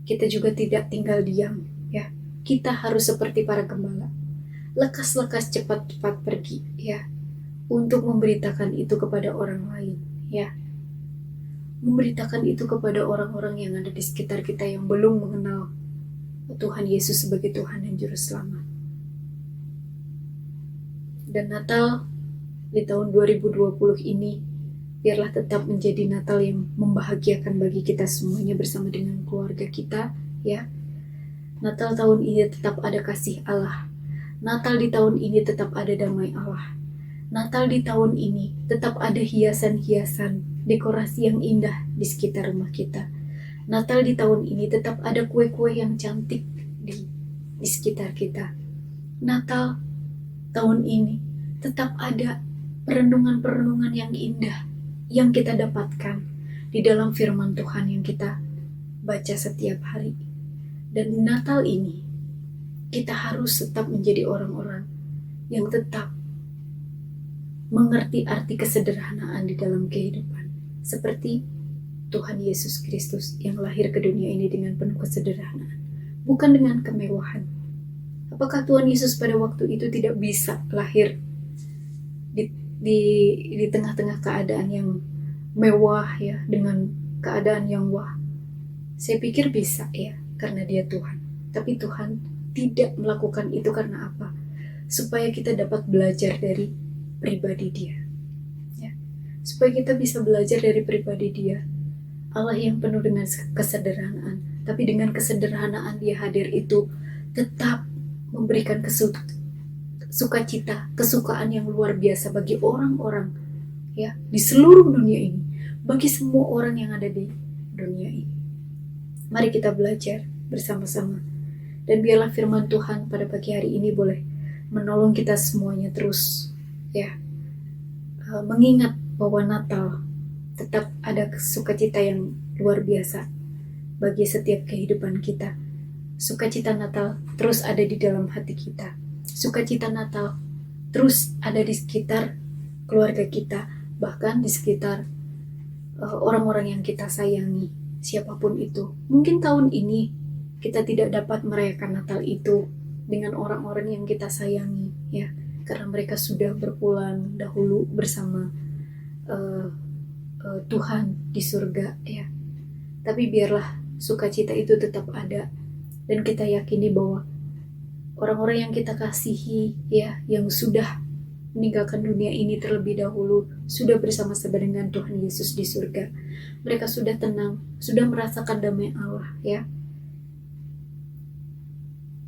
Speaker 2: kita juga tidak tinggal diam ya. Kita harus seperti para gembala, lekas-lekas cepat-cepat pergi ya, untuk memberitakan itu kepada orang lain ya. Memberitakan itu kepada orang-orang yang ada di sekitar kita yang belum mengenal Tuhan Yesus sebagai Tuhan dan Juru Selamat. Dan Natal di tahun 2020 ini biarlah tetap menjadi Natal yang membahagiakan bagi kita semuanya bersama dengan keluarga kita ya. Natal tahun ini tetap ada kasih Allah. Natal di tahun ini tetap ada damai Allah. Natal di tahun ini tetap ada hiasan-hiasan, dekorasi yang indah di sekitar rumah kita. Natal di tahun ini tetap ada kue-kue yang cantik di sekitar kita. Natal tahun ini tetap ada perenungan-perenungan yang indah yang kita dapatkan di dalam firman Tuhan yang kita baca setiap hari. Dan Natal ini kita harus tetap menjadi orang-orang yang tetap mengerti arti kesederhanaan di dalam kehidupan, seperti Tuhan Yesus Kristus yang lahir ke dunia ini dengan penuh kesederhanaan, bukan dengan kemewahan. Apakah Tuhan Yesus pada waktu itu tidak bisa lahir di tengah-tengah keadaan yang mewah ya, dengan keadaan yang wah? Saya pikir bisa ya, karena dia Tuhan. Tapi Tuhan tidak melakukan itu karena apa? Supaya kita dapat belajar dari pribadi dia ya. Supaya kita bisa belajar dari pribadi dia, Allah yang penuh dengan kesederhanaan, tapi dengan kesederhanaan dia hadir itu tetap memberikan sukacita, kesukaan yang luar biasa bagi orang-orang ya di seluruh dunia ini, bagi semua orang yang ada di dunia ini. Mari kita belajar bersama-sama, dan biarlah firman Tuhan pada pagi hari ini boleh menolong kita semuanya terus ya, mengingat bahwa Natal tetap ada sukacita yang luar biasa bagi setiap kehidupan kita. Sukacita Natal terus ada di dalam hati kita. Sukacita Natal terus ada di sekitar keluarga kita, bahkan di sekitar orang-orang yang kita sayangi, siapapun itu. Mungkin tahun ini kita tidak dapat merayakan Natal itu dengan orang-orang yang kita sayangi ya, karena mereka sudah berpulang dahulu bersama Tuhan di surga ya. Tapi biarlah sukacita itu tetap ada, dan kita yakini bahwa orang-orang yang kita kasihi ya, yang sudah meninggalkan dunia ini terlebih dahulu, sudah bersama-sama dengan Tuhan Yesus di surga. Mereka sudah tenang, sudah merasakan damai Allah ya.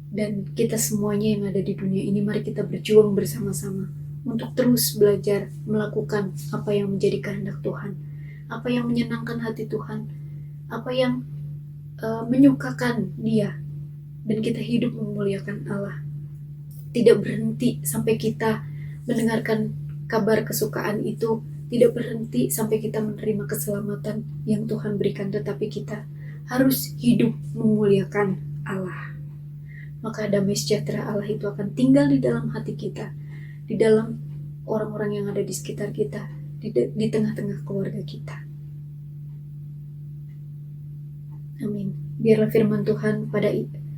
Speaker 2: Dan kita semuanya yang ada di dunia ini, mari kita berjuang bersama-sama untuk terus belajar melakukan apa yang menjadi kehendak Tuhan, apa yang menyenangkan hati Tuhan, apa yang menyukakan Dia, dan kita hidup memuliakan Allah. Tidak berhenti sampai kita mendengarkan kabar kesukaan itu, tidak berhenti sampai kita menerima keselamatan yang Tuhan berikan, tetapi kita harus hidup memuliakan Allah. Maka damai sejahtera Allah itu akan tinggal di dalam hati kita, di dalam orang-orang yang ada di sekitar kita, di tengah-tengah keluarga kita. Amin. Biarlah firman Tuhan pada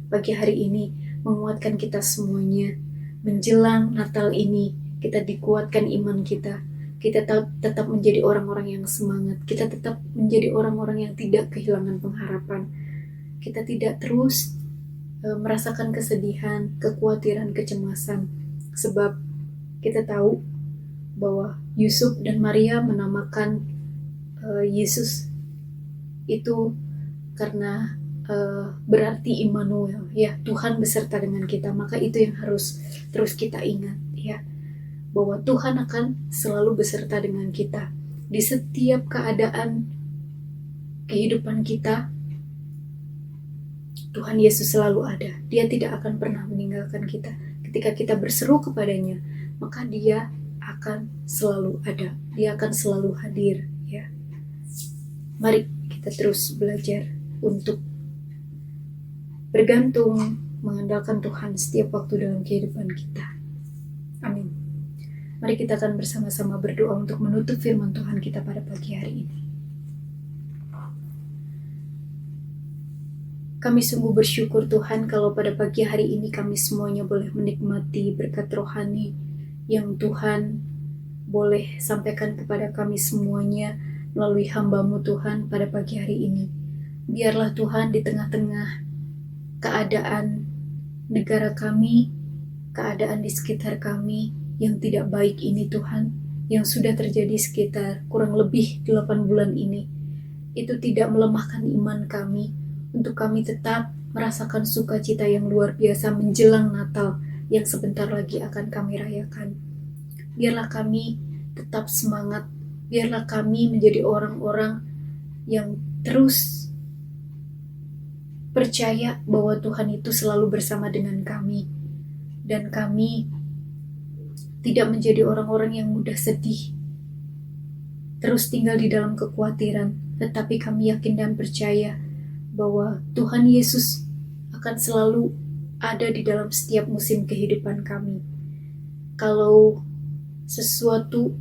Speaker 2: pagi hari ini menguatkan kita semuanya. Menjelang Natal ini, kita dikuatkan iman kita. Kita tetap menjadi orang-orang yang semangat. Kita tetap menjadi orang-orang yang tidak kehilangan pengharapan. Kita tidak terus merasakan kesedihan, kekhawatiran, kecemasan. Sebab kita tahu bahwa Yusuf dan Maria menamakan Yesus itu karena berarti Immanuel, ya, Tuhan beserta dengan kita. Maka itu yang harus terus kita ingat, ya, bahwa Tuhan akan selalu beserta dengan kita di setiap keadaan kehidupan kita. Tuhan Yesus selalu ada. Dia tidak akan pernah meninggalkan kita. Ketika kita berseru kepadanya, maka Dia akan selalu ada. Dia akan selalu hadir, ya. Mari kita terus belajar untuk bergantung, mengandalkan Tuhan setiap waktu dalam kehidupan kita. Amin. Mari kita akan bersama-sama berdoa untuk menutup firman Tuhan kita pada pagi hari ini. Kami sungguh bersyukur Tuhan kalau pada pagi hari ini kami semuanya boleh menikmati berkat rohani yang Tuhan boleh sampaikan kepada kami semuanya melalui hamba-Mu Tuhan pada pagi hari ini. Biarlah Tuhan di tengah-tengah keadaan negara kami, keadaan di sekitar kami yang tidak baik ini Tuhan, yang sudah terjadi sekitar kurang lebih 8 bulan ini, itu tidak melemahkan iman kami untuk kami tetap merasakan sukacita yang luar biasa menjelang Natal yang sebentar lagi akan kami rayakan. Biarlah kami tetap semangat, biarlah kami menjadi orang-orang yang terus percaya bahwa Tuhan itu selalu bersama dengan kami, dan kami tidak menjadi orang-orang yang mudah sedih, terus tinggal di dalam kekhawatiran, tetapi kami yakin dan percaya bahwa Tuhan Yesus akan selalu ada di dalam setiap musim kehidupan kami. Kalau sesuatu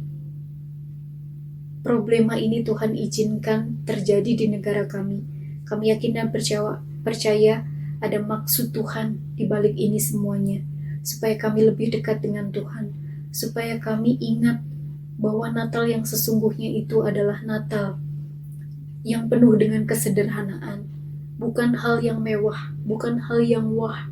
Speaker 2: problema ini Tuhan izinkan terjadi di negara kami, kami yakin dan percaya ada maksud Tuhan di balik ini semuanya, supaya kami lebih dekat dengan Tuhan, supaya kami ingat bahwa Natal yang sesungguhnya itu adalah Natal yang penuh dengan kesederhanaan, bukan hal yang mewah, bukan hal yang wah,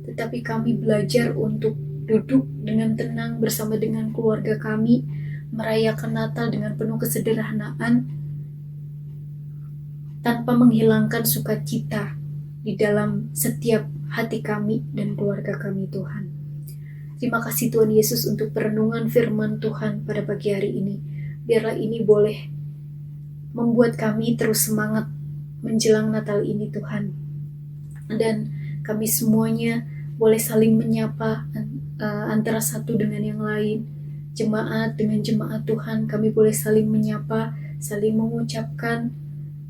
Speaker 2: tetapi kami belajar untuk duduk dengan tenang bersama dengan keluarga kami, merayakan Natal dengan penuh kesederhanaan, tanpa menghilangkan sukacita di dalam setiap hati kami dan keluarga kami Tuhan. Terima kasih Tuhan Yesus untuk perenungan firman Tuhan pada pagi hari ini. Biarlah ini boleh membuat kami terus semangat menjelang Natal ini Tuhan. Dan kami semuanya boleh saling menyapa antara satu dengan yang lain. Jemaat dengan jemaat Tuhan, kami boleh saling menyapa, saling mengucapkan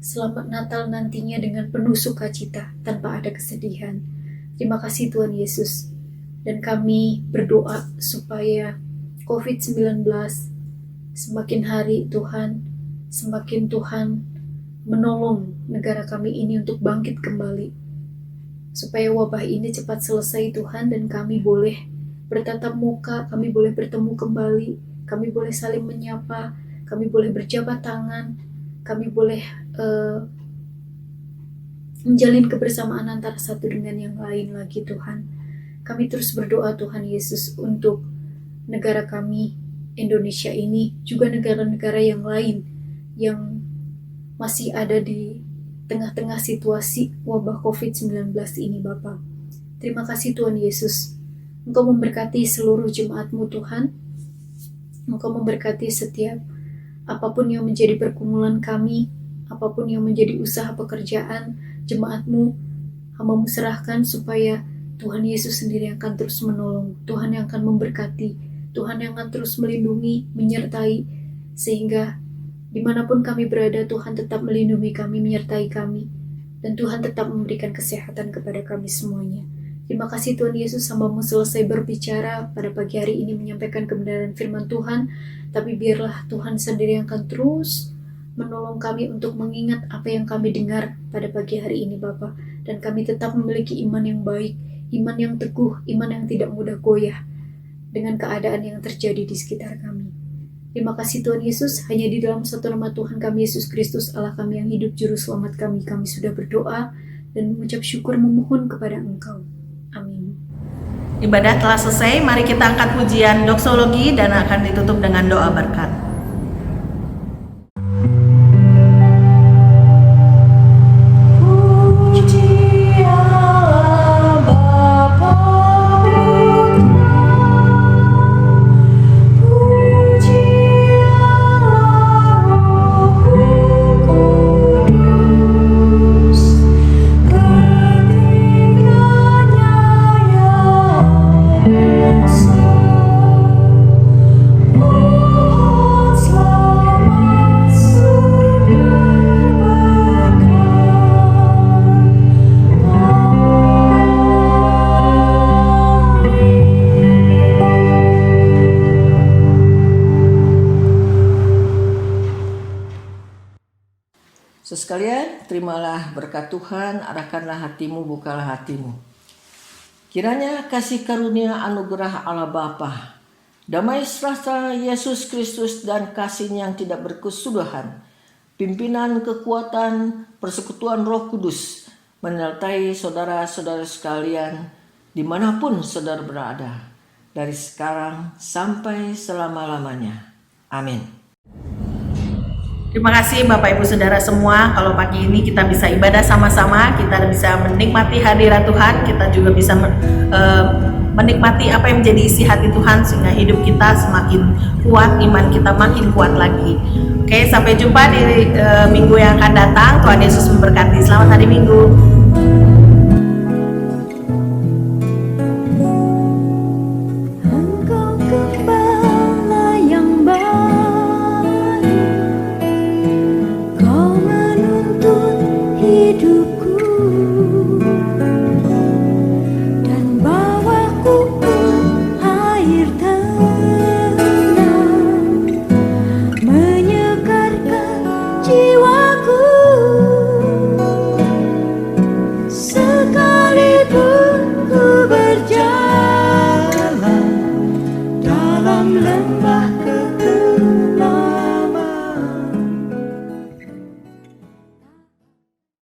Speaker 2: Selamat Natal nantinya dengan penuh sukacita, tanpa ada kesedihan. Terima kasih Tuhan Yesus. Dan kami berdoa supaya COVID-19 semakin hari Tuhan, semakin Tuhan menolong negara kami ini untuk bangkit kembali. Supaya wabah ini cepat selesai Tuhan, dan kami boleh bertatap muka, kami boleh bertemu kembali, kami boleh saling menyapa, kami boleh berjabat tangan, kami boleh menjalin kebersamaan antara satu dengan yang lain lagi Tuhan. Kami terus berdoa Tuhan Yesus untuk negara kami, Indonesia ini, juga negara-negara yang lain yang masih ada di tengah-tengah situasi wabah COVID-19 ini Bapa. Terima kasih Tuhan Yesus. Engkau memberkati seluruh jemaat-Mu Tuhan. Engkau memberkati setiap apapun yang menjadi pergumulan kami, apapun yang menjadi usaha pekerjaan jemaat-Mu, hamba-Mu serahkan supaya Tuhan Yesus sendiri yang akan terus menolong, Tuhan yang akan memberkati, Tuhan yang akan terus melindungi, menyertai, sehingga dimanapun kami berada, Tuhan tetap melindungi kami, menyertai kami, dan Tuhan tetap memberikan kesehatan kepada kami semuanya. Terima kasih Tuhan Yesus, hamba-Mu selesai berbicara pada pagi hari ini menyampaikan kebenaran firman Tuhan, tapi biarlah Tuhan sendiri yang akan terus menolong kami untuk mengingat apa yang kami dengar pada pagi hari ini Bapa, dan kami tetap memiliki iman yang baik, iman yang teguh, iman yang tidak mudah goyah dengan keadaan yang terjadi di sekitar kami. Terima kasih Tuhan Yesus, hanya di dalam satu nama Tuhan kami Yesus Kristus, Allah kami yang hidup, Juru Selamat kami sudah berdoa dan mengucap syukur memohon kepada Engkau. Amin.
Speaker 1: Ibadah telah selesai, mari kita angkat pujian doksologi dan akan ditutup dengan doa berkat.
Speaker 3: Sekalian, terimalah berkat Tuhan, arahkanlah hatimu, bukalah hatimu. Kiranya kasih karunia anugerah Allah Bapa, damai sejahtera Yesus Kristus dan kasih yang tidak berkesudahan, pimpinan kekuatan persekutuan Roh Kudus menyertai saudara-saudara sekalian dimanapun saudara berada, dari sekarang sampai selama-lamanya. Amin.
Speaker 1: Terima kasih Bapak Ibu Saudara semua, kalau pagi ini kita bisa ibadah sama-sama, kita bisa menikmati hadirat Tuhan, kita juga bisa menikmati apa yang menjadi isi hati Tuhan sehingga hidup kita semakin kuat, iman kita makin kuat lagi. Oke, sampai jumpa di minggu yang akan datang. Tuhan Yesus memberkati. Selamat hari Minggu.
Speaker 2: Hidup